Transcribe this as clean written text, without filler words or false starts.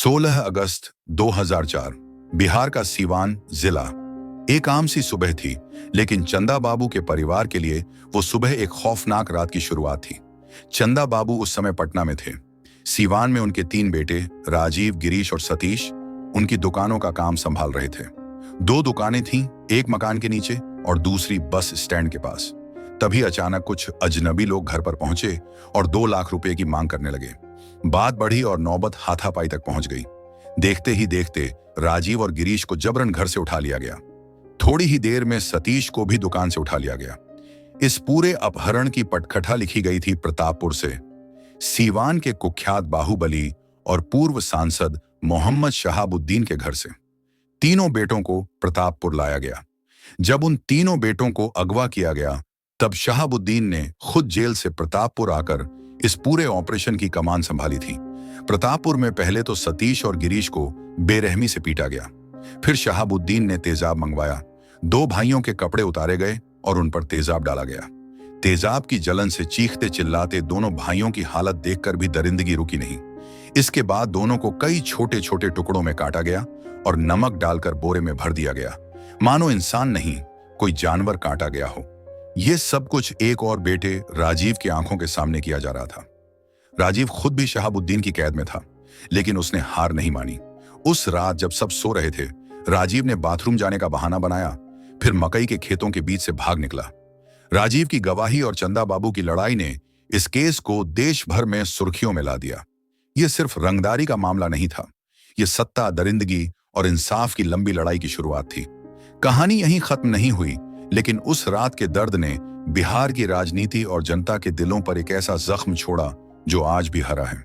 16 अगस्त 2004 बिहार का सीवान जिला। एक आम सी सुबह थी, लेकिन चंदा बाबू के परिवार के लिए वो सुबह एक खौफनाक रात की शुरुआत थी। चंदा बाबू उस समय पटना में थे। सीवान में उनके 3 बेटे राजीव, गिरीश और सतीश उनकी दुकानों का काम संभाल रहे थे। 2 दुकानें थीं, एक मकान के नीचे और दूसरी बस स्टैंड के पास। तभी अचानक कुछ अजनबी लोग घर पर पहुंचे और 2 लाख रुपए की मांग करने लगे। बात बढ़ी और नौबत हाथापाई तक पहुंच गई। देखते ही देखते राजीव और गिरीश को जबरन घर से उठा लिया गया। थोड़ी ही देर में सतीश को भी दुकान से उठा लिया गया। इस पूरे अपहरण की पटकथा लिखी गई थी प्रतापपुर से, सीवान के कुख्यात बाहुबली और पूर्व सांसद मोहम्मद शहाबुद्दीन के घर से। तीनों बेटों को प्रतापपुर लाया गया। जब उन तीनों बेटों को अगवा किया गया, तब शहाबुद्दीन ने खुद जेल से प्रतापपुर आकर इस पूरे ऑपरेशन की कमान संभाली थी। प्रतापपुर में पहले तो सतीश और गिरीश को बेरहमी से पीटा गया। फिर शहाबुद्दीन ने तेजाब मंगवाया। 2 भाइयों के कपड़े उतारे गए और उन पर तेजाब डाला गया। तेजाब की जलन से चीखते चिल्लाते दोनों भाइयों की हालत देखकर भी दरिंदगी रुकी नहीं। इसके बाद दोनों को कई छोटे छोटे टुकड़ों में काटा गया और नमक डालकर बोरे में भर दिया गया, मानो इंसान नहीं कोई जानवर काटा गया हो। यह सब कुछ एक और बेटे राजीव की आंखों के सामने किया जा रहा था। राजीव खुद भी शहाबुद्दीन की कैद में था, लेकिन उसने हार नहीं मानी। उस रात जब सब सो रहे थे, राजीव ने बाथरूम जाने का बहाना बनाया, फिर मकई के खेतों के बीच से भाग निकला। राजीव की गवाही और चंदा बाबू की लड़ाई ने इस केस को देश भर में सुर्खियों में ला दिया। यह सिर्फ रंगदारी का मामला नहीं था, यह सत्ता, दरिंदगी और इंसाफ की लंबी लड़ाई की शुरुआत थी। कहानी यहीं खत्म नहीं हुई, लेकिन उस रात के दर्द ने बिहार की राजनीति और जनता के दिलों पर एक ऐसा जख्म छोड़ा जो आज भी हरा है।